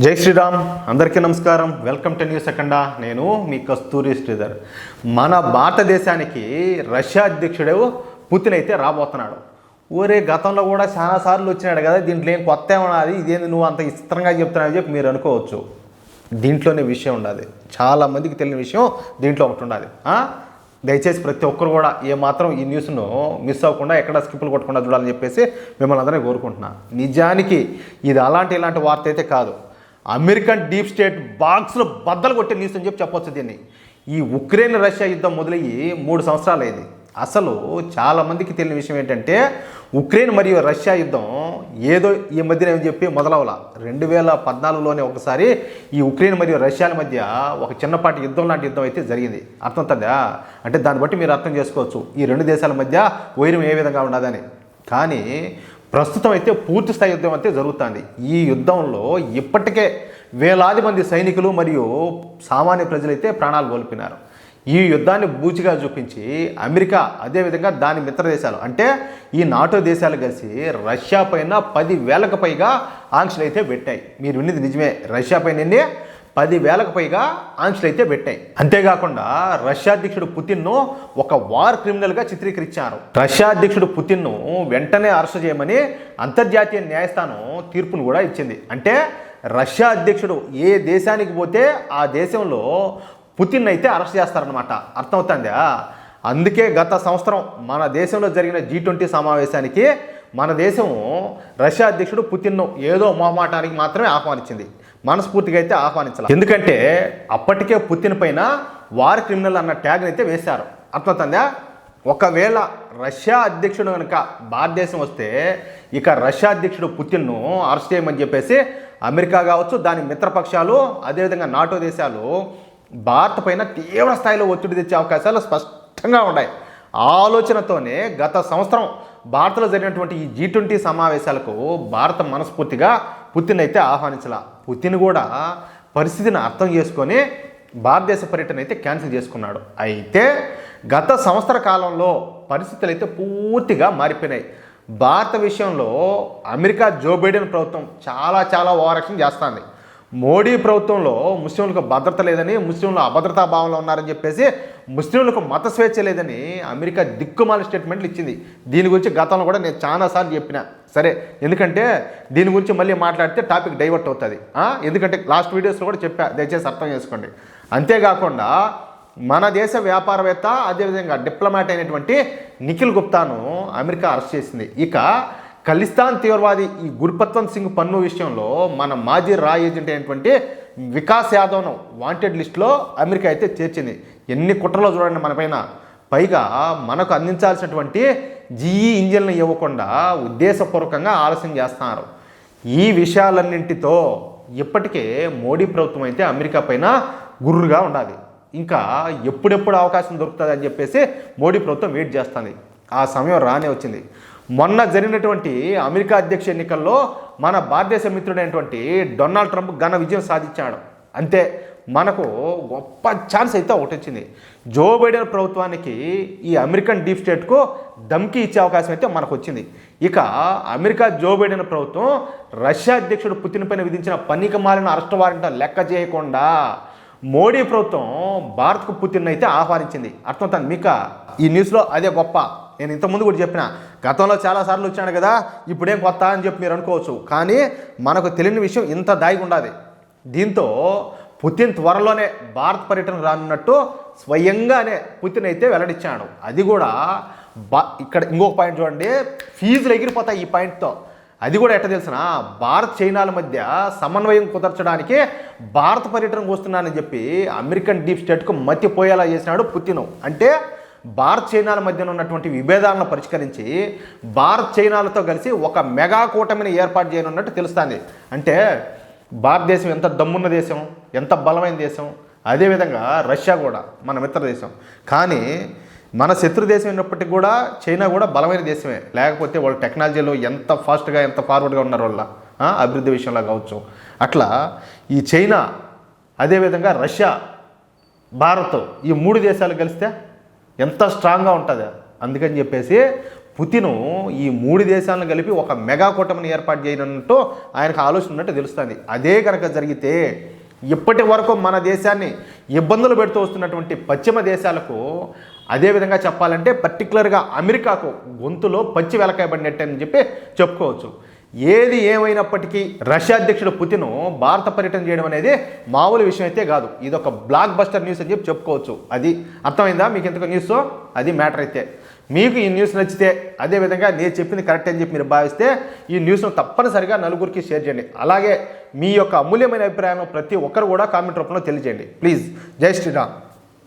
జై శ్రీరామ్, అందరికీ నమస్కారం. వెల్కమ్ టు న్యూస్ అఖండ. నేను మీ కస్తూరి శ్రీధర్. మన భారతదేశానికి రష్యా అధ్యక్షుడు పుతిన్ అయితే రాబోతున్నాడు. ఊరే గతంలో కూడా చాలాసార్లు వచ్చినాడు కదా, దీంట్లో ఏం కొత్త ఏమన్నది, ఇదేంది నువ్వు అంత విచిత్రంగా చెప్తున్నావు చెప్పి మీరు అనుకోవచ్చు. దీంట్లోనే విషయం ఉండాలి, చాలామందికి తెలియని విషయం దీంట్లో ఒకటి ఉండాలి. దయచేసి ప్రతి ఒక్కరు కూడా ఏమాత్రం ఈ న్యూస్ను మిస్ అవ్వకుండా ఎక్కడ స్కిప్పులు కొట్టకుండా చూడాలని చెప్పేసి మిమ్మల్ని అందరినీ కోరుకుంటున్నాను. నిజానికి ఇది ఇలాంటి వార్త అయితే కాదు. అమెరికన్ డీప్ స్టేట్ బాక్స్లో బద్దలు కొట్టే న్యూస్ అని చెప్పొచ్చు దీన్ని. ఈ ఉక్రెయిన్ రష్యా యుద్ధం మొదలయ్యి 3 సంవత్సరాలు అయింది. అసలు చాలామందికి తెలియని విషయం ఏంటంటే ఉక్రెయిన్ మరియు రష్యా యుద్ధం ఏదో ఈ మధ్యన ఏమని చెప్పి మొదలవల. 2014లోనే ఒకసారి ఈ ఉక్రెయిన్ మరియు రష్యాల మధ్య ఒక చిన్నపాటి యుద్ధం లాంటి యుద్ధం అయితే జరిగింది. అర్థమవుతుందా? అంటే దాన్ని బట్టి మీరు అర్థం చేసుకోవచ్చు ఈ 2 దేశాల మధ్య వైరం ఏ విధంగా ఉన్నదని. కానీ ప్రస్తుతం అయితే పూర్తి స్థాయి యుద్ధం అయితే జరుగుతుంది. ఈ యుద్ధంలో ఇప్పటికే వేలాది మంది సైనికులు మరియు సామాన్య ప్రజలైతే ప్రాణాలు కోల్పోయినారు. ఈ యుద్ధాన్ని బూచిగా చూపించి అమెరికా, అదేవిధంగా దాని మిత్ర దేశాలు అంటే ఈ నాటో దేశాలు కలిసి రష్యా పైన 10,000కు పైగా ఆంక్షలు అయితే పెట్టాయి. మీరు విన్నది నిజమే, రష్యా పైన 10,000కు పైగా ఆంక్షలు అయితే పెట్టాయి. అంతేకాకుండా రష్యా అధ్యక్షుడు పుతిన్ను ఒక వార్ క్రిమినల్గా చిత్రీకరించారు. రష్యా అధ్యక్షుడు పుతిన్ను వెంటనే అరెస్టు చేయమని అంతర్జాతీయ న్యాయస్థానం తీర్పును కూడా ఇచ్చింది. అంటే రష్యా అధ్యక్షుడు ఏ దేశానికి పోతే ఆ దేశంలో పుతిన్ అయితే అరెస్ట్ చేస్తారనమాట. అర్థమవుతుందా? అందుకే గత సంవత్సరం మన దేశంలో జరిగిన G20 సమావేశానికి మన దేశం రష్యా అధ్యక్షుడు పుతిన్ను ఏదో మొహమాటానికి మాత్రమే ఆహ్వానించింది, మనస్ఫూర్తిగా అయితే ఆహ్వానించాలి. ఎందుకంటే అప్పటికే పుతిన్ పైన వార్ క్రిమినల్ అన్న ట్యాగ్ని అయితే వేశారు. అర్థమవుతుందా? ఒకవేళ రష్యా అధ్యక్షుడు కనుక భారతదేశం వస్తే ఇక రష్యా అధ్యక్షుడు పుతిన్ను అరెస్ట్ చేయమని చెప్పేసి అమెరికా కావచ్చు, దాని మిత్రపక్షాలు, అదేవిధంగా నాటో దేశాలు భారత్ పైన తీవ్ర స్థాయిలో ఒత్తిడి తెచ్చే అవకాశాలు స్పష్టంగా ఉన్నాయి. ఆలోచనతోనే గత సంవత్సరం భారత్లో జరిగినటువంటి ఈ G20 సమావేశాలకు భారత మనస్ఫూర్తిగా పుతిన్ అయితే ఆహ్వానించాల. పుతిన్ కూడా పరిస్థితిని అర్థం చేసుకొని భారతదేశ పర్యటన అయితే క్యాన్సిల్ చేసుకున్నాడు. అయితే గత సంవత్సర కాలంలో పరిస్థితులు అయితే పూర్తిగా మారిపోయినాయి. భారత విషయంలో అమెరికా జో బైడెన్ ప్రభుత్వం చాలా ఓవరాక్షన్ చేస్తుంది. మోడీ ప్రభుత్వంలో ముస్లింలకు భద్రత లేదని, ముస్లింలు అభద్రతా భావంలో ఉన్నారని చెప్పేసి, ముస్లింలకు మత స్వేచ్ఛ లేదని అమెరికా దిక్కుమాల స్టేట్మెంట్లు ఇచ్చింది. దీని గురించి గతంలో కూడా నేను చాలాసార్లు చెప్పిన. సరే, ఎందుకంటే దీని గురించి మళ్ళీ మాట్లాడితే టాపిక్ డైవర్ట్ అవుతుంది. ఎందుకంటే లాస్ట్ వీడియోస్లో కూడా చెప్పా, దయచేసి అర్థం చేసుకోండి. అంతేకాకుండా మన దేశ వ్యాపారవేత్త, అదేవిధంగా డిప్లొమాట్ అయినటువంటి నిఖిల్ గుప్తాను అమెరికా అరెస్ట్ చేసింది. ఇక ఖలిస్తాన్ తీవ్రవాది ఈ గుర్పత్వంత్ సింగ్ పన్ను విషయంలో మన మాజీ రా ఏజెంట్ అయినటువంటి వికాస్ యాదవ్ను వాంటెడ్ లిస్టులో అమెరికా అయితే చేర్చింది. ఎన్ని కుట్రలో చూడండి మన పైన. పైగా మనకు అందించాల్సినటువంటి GE ఇంజిన్లు ఇవ్వకుండా ఉద్దేశపూర్వకంగా ఆలస్యం చేస్తున్నారు. ఈ విషయాలన్నింటితో ఇప్పటికే మోడీ ప్రభుత్వం అయితే అమెరికా పైన గుర్రుగా ఉండాలి. ఇంకా ఎప్పుడెప్పుడు అవకాశం దొరుకుతుంది అని చెప్పేసి మోడీ ప్రభుత్వం వెయిట్ చేస్తుంది. ఆ సమయం రానే వచ్చింది. మొన్న జరిగినటువంటి అమెరికా అధ్యక్ష ఎన్నికల్లో మన భారతదేశ మిత్రుడైనటువంటి డొనాల్డ్ ట్రంప్ ఘన విజయం సాధించాడు. అంతే, మనకు గొప్ప ఛాన్స్ అయితే ఒకటి వచ్చింది. జో బైడెన్ ప్రభుత్వానికి ఈ అమెరికన్ డీప్ స్టేట్కు ధమ్కి ఇచ్చే అవకాశం అయితే మనకు వచ్చింది. ఇక అమెరికా జో బైడెన్ ప్రభుత్వం రష్యా అధ్యక్షుడు పుతిన్ పైన విధించిన పన్నికమాలిన అరెస్ట్ వారెంట్ లెక్క చేయకుండా మోడీ ప్రభుత్వం భారత్కు పుతిన్ అయితే ఆహ్వానించింది. అర్థమవుతుంది మీకు? ఈ న్యూస్లో అదే గొప్ప. నేను ఇంతకుముందు కూడా చెప్పిన, గతంలో చాలాసార్లు వచ్చాను కదా, ఇప్పుడేం కొత్త అని చెప్పి మీరు అనుకోవచ్చు. కానీ మనకు తెలియని విషయం ఇంత దాగి ఉండాలి. దీంతో పుతిన్ త్వరలోనే భారత్ పర్యటన రానున్నట్టు స్వయంగానే పుతిన్ అయితే వెల్లడించాడు. అది కూడా ఇక్కడ ఇంకొక పాయింట్ చూడండి, ఫీజులు ఎగిరిపోతాయి ఈ పాయింట్తో. అది కూడా ఎట్ట తెలిసిన, భారత్ చైనాల మధ్య సమన్వయం కుదర్చడానికి భారత పర్యటనకు వస్తున్నానని చెప్పి అమెరికన్ డీప్ స్టేట్కు మతిపోయేలా చేసినాడు పుతిన్. అంటే భారత్ చైనాల మధ్యన ఉన్నటువంటి విభేదాలను పరిష్కరించి భారత్ చైనాలతో కలిసి ఒక మెగా కూటమిని ఏర్పాటు చేయనున్నట్టు తెలుస్తుంది. అంటే భారతదేశం ఎంత దమ్మున్న దేశం, ఎంత బలమైన దేశం, అదేవిధంగా రష్యా కూడా మన మిత్ర దేశం. కానీ మన శత్రు దేశం అయినప్పటికీ కూడా చైనా కూడా బలమైన దేశమే. లేకపోతే వాళ్ళ టెక్నాలజీలో ఎంత ఫాస్ట్గా, ఎంత ఫార్వర్డ్గా ఉన్నారు వాళ్ళ అభివృద్ధి విషయంలో కావచ్చు. అట్లా ఈ చైనా, అదేవిధంగా రష్యా, భారత్, ఈ 3 దేశాలు కలిస్తే ఎంత స్ట్రాంగ్గా ఉంటుంది. అందుకని చెప్పేసి పుతిన్ ఈ 3 దేశాలను కలిపి ఒక మెగా కూటమిని ఏర్పాటు చేయనున్నట్టు ఆయనకు ఆలోచన ఉన్నట్టు తెలుస్తుంది. అదే కనుక జరిగితే ఇప్పటి వరకు మన దేశాన్ని ఇబ్బందులు పెడుతూ వస్తున్నటువంటి పశ్చిమ దేశాలకు, అదేవిధంగా చెప్పాలంటే పర్టికులర్గా అమెరికాకు గొంతులో పచ్చి వెలకాయబడినట్టు అని చెప్పి చెప్పుకోవచ్చు. ఏది ఏమైనప్పటికీ రష్యా అధ్యక్షుడు పుతిన్ భారత పర్యటన చేయడం అనేది మామూలు విషయం అయితే కాదు. ఇది ఒక బ్లాక్ బస్టర్ న్యూస్ అని చెప్పి చెప్పుకోవచ్చు. అది అర్థమైందా మీకు? ఎంతకు న్యూస్ అది మ్యాటర్ అయితే మీకు ఈ న్యూస్ నచ్చితే, అదేవిధంగా నేను చెప్పింది కరెక్ట్ అని చెప్పి మీరు భావిస్తే ఈ న్యూస్ను తప్పనిసరిగా నలుగురికి షేర్ చేయండి. అలాగే మీ యొక్క అమూల్యమైన అభిప్రాయాలను ప్రతి ఒక్కరు కూడా కామెంట్ రూపంలో తెలియజేయండి ప్లీజ్. జై శ్రీరామ్.